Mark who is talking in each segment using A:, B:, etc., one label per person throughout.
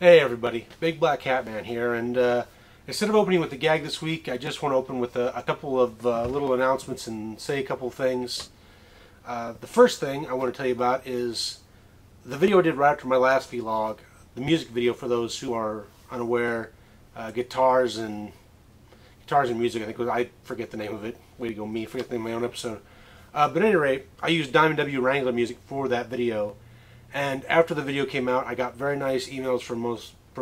A: Hey everybody, BigBlackHatMan here, and instead of opening with the gag this week, I just want to open with a couple of little announcements and say a couple of things. The first thing I want to tell you about is the video I did right after my last vlog, the music video for those who are unaware, guitars and music, I think I forget the name of it. Way to go me, forget the name of my own episode. But at any rate, I used Diamond W Wrangler music for that video. And after the video came out, I got very nice emails from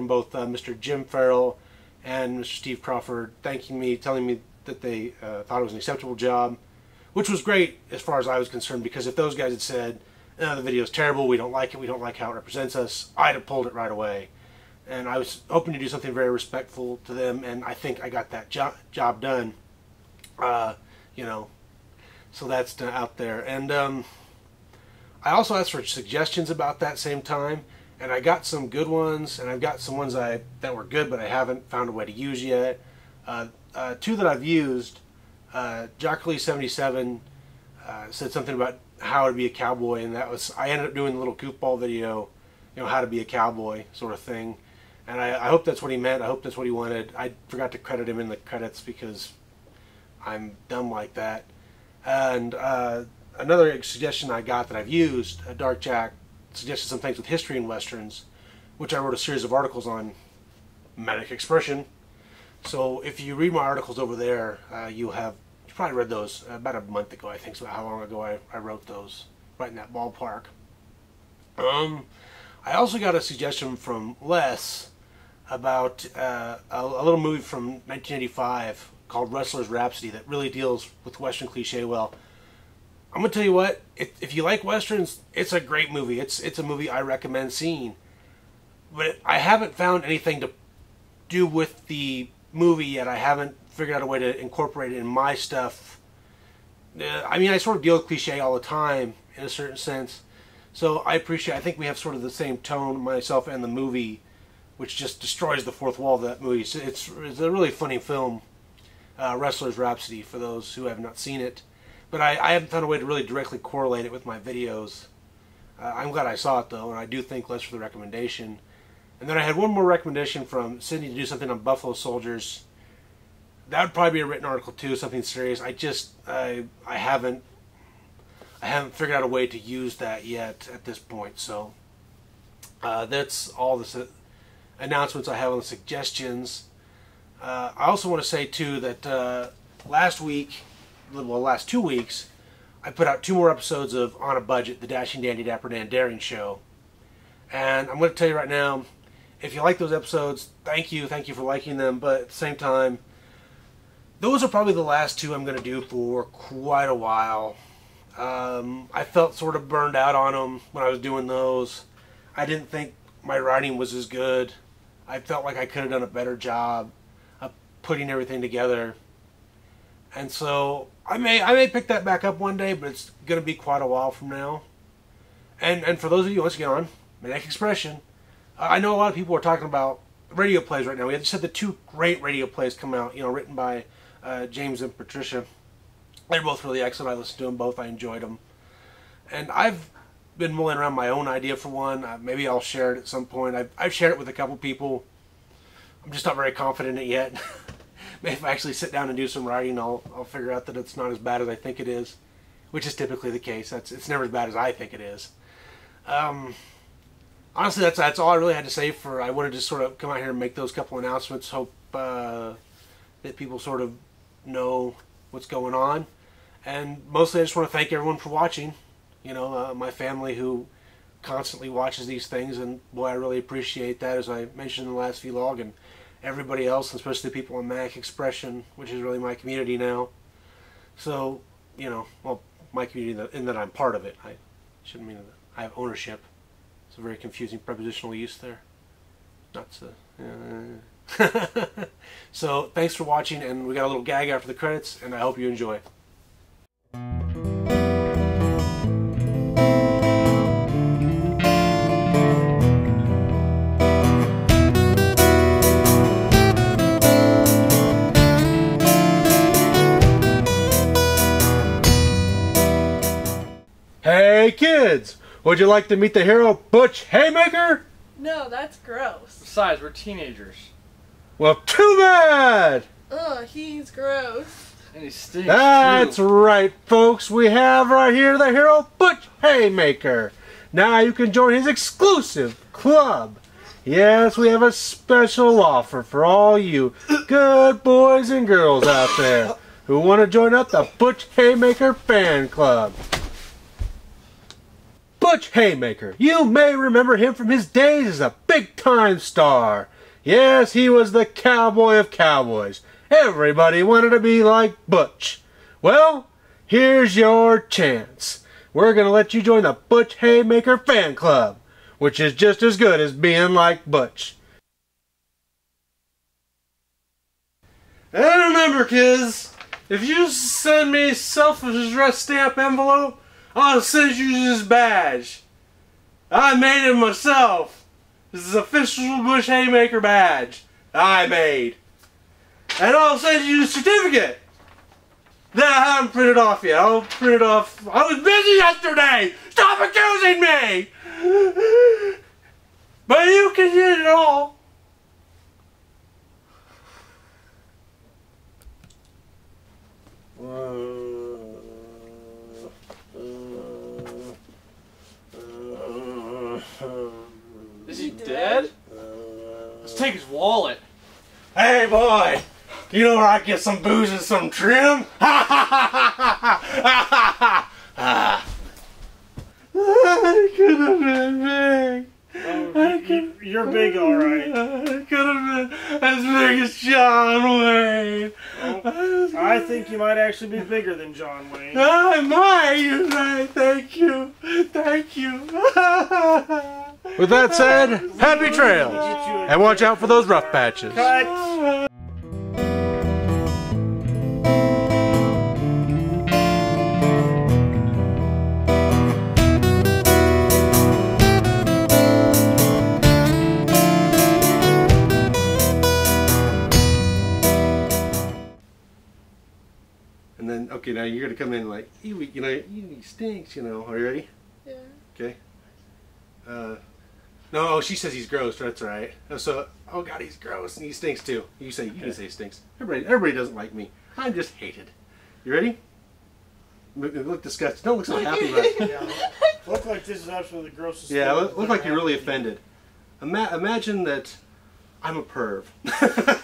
A: both Mr. Jim Farrell and Mr. Steve Crawford thanking me, telling me that they thought it was an acceptable job, which was great as far as I was concerned, because if those guys had said, the video's terrible, we don't like it, we don't like how it represents us, I'd have pulled it right away. And I was hoping to do something very respectful to them, and I think I got that job done. You know, so that's out there. And I also asked for suggestions about that same time, and I got some good ones, and I've got some ones that were good but I haven't found a way to use yet. Two that I've used, Jockey77 said something about how to be a cowboy, and I ended up doing a little goofball video, how to be a cowboy sort of thing. And I hope that's what he meant. I hope that's what he wanted. I forgot to credit him in the credits because I'm dumb like that. And another suggestion I got that I've used, Dark Jack suggested some things with history in westerns, which I wrote a series of articles on medic expression. So if you read my articles over there, you probably read those about a month ago, I think, so how long ago I wrote those, right in that ballpark. I also got a suggestion from Les about a little movie from 1985 called Wrestler's Rhapsody that really deals with Western cliche well. I'm going to tell you what, if you like Westerns, it's a great movie. It's a movie I recommend seeing. But I haven't found anything to do with the movie yet. I haven't figured out a way to incorporate it in my stuff. I mean, I sort of deal with cliche all the time, in a certain sense. So I think we have sort of the same tone, myself and the movie, which just destroys the fourth wall of that movie. So it's a really funny film, Wrestler's Rhapsody, for those who have not seen it. But I haven't found a way to really directly correlate it with my videos. I'm glad I saw it, though, and I do thank Les for the recommendation. And then I had one more recommendation from Sydney to do something on Buffalo Soldiers. That would probably be a written article, too, something serious. I haven't figured out a way to use that yet at this point. So that's all the announcements I have on the suggestions. I also want to say, too, that last 2 weeks, I put out 2 more episodes of On a Budget, the Dashing Dandy Dapper Dan Daring Show. And I'm going to tell you right now, if you like those episodes, thank you for liking them, but at the same time, those are probably the last 2 I'm going to do for quite a while. I felt sort of burned out on them when I was doing those. I didn't think my writing was as good. I felt like I could have done a better job of putting everything together. And so I may pick that back up one day, but it's going to be quite a while from now. And for those of you, once again, on Medic Expression, I know a lot of people are talking about radio plays right now. We just had the 2 great radio plays come out, written by James and Patricia. They're both really excellent. I listened to them both. I enjoyed them. And I've been mulling around my own idea for one. Maybe I'll share it at some point. I've shared it with a couple people. I'm just not very confident in it yet. Maybe if I actually sit down and do some writing, I'll figure out that it's not as bad as I think it is, which is typically the case. It's never as bad as I think it is. Honestly, that's all I really had to say. I wanted to sort of come out here and make those couple announcements. Hope that people sort of know what's going on. And mostly I just want to thank everyone for watching. My family who constantly watches these things, and boy, I really appreciate that, as I mentioned in the last vlog, and everybody else, especially the people on Manic Expression, which is really my community now. So, well, my community in that I'm part of it. I shouldn't mean that I have ownership. It's a very confusing prepositional use there. Not so. So, thanks for watching, and we got a little gag after the credits, and I hope you enjoy. Hey kids, would you like to meet the hero Butch Haymaker?
B: No, that's gross.
C: Besides, we're teenagers.
A: Well, too bad!
B: Ugh, he's gross.
C: And he stinks.
A: That's
C: too.
A: right, folks. We have right here the hero Butch Haymaker. Now you can join his exclusive club. Yes, we have a special offer for all you good boys and girls out there who want to join up the Butch Haymaker fan club. Butch Haymaker, you may remember him from his days as a big-time star. Yes, he was the cowboy of cowboys. Everybody wanted to be like Butch. Well, here's your chance. We're going to let you join the Butch Haymaker fan club, which is just as good as being like Butch. And remember, kids, if you send me self-addressed stamp envelope, I'll send you this badge. I made it myself. This is official Butch Haymaker badge I made. And I'll send you a certificate that I haven't printed off yet. I'll print it off. I was busy yesterday. Stop accusing me. But you can get it all.
C: Is he dead? Let's take his wallet.
A: Hey, boy. You know where I get some booze and some trim? Ha ha ha ha ha! I could have been big.
D: Oh, you're big, all right.
A: I could have been as big as John Wayne.
D: Oh, I think you might actually be bigger than John Wayne.
A: I might. You're right. Thank you. Thank you. With that said, happy trails. And watch out for those rough patches.
D: Cut.
A: And then, okay, now you're gonna come in like, he stinks, you know. Are you ready?
B: Yeah.
A: Okay. No, she says he's gross. That's right. So, oh God, he's gross and he stinks too. You can say he stinks. Everybody doesn't like me. I'm just hated. You ready? Look disgusted. Don't look so happy about it.
D: Yeah. Look like this is absolutely the grossest.
A: Yeah,
D: thing
A: look like you're really offended. Imagine that I'm a perv. That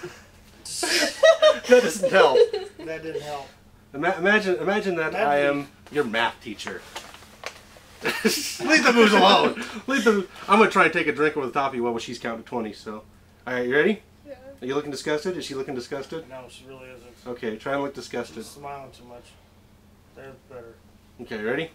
A: doesn't help.
D: That didn't help.
A: Imagine that I am your math teacher. Leave the booze alone. I'm gonna try and take a drink over the top of you while she's counting to 20. So, all right, you ready?
B: Yeah.
A: Are you looking disgusted? Is she looking disgusted?
D: No, she really isn't.
A: Okay, try and look disgusted.
D: She's smiling too much. There's better.
A: Okay, ready?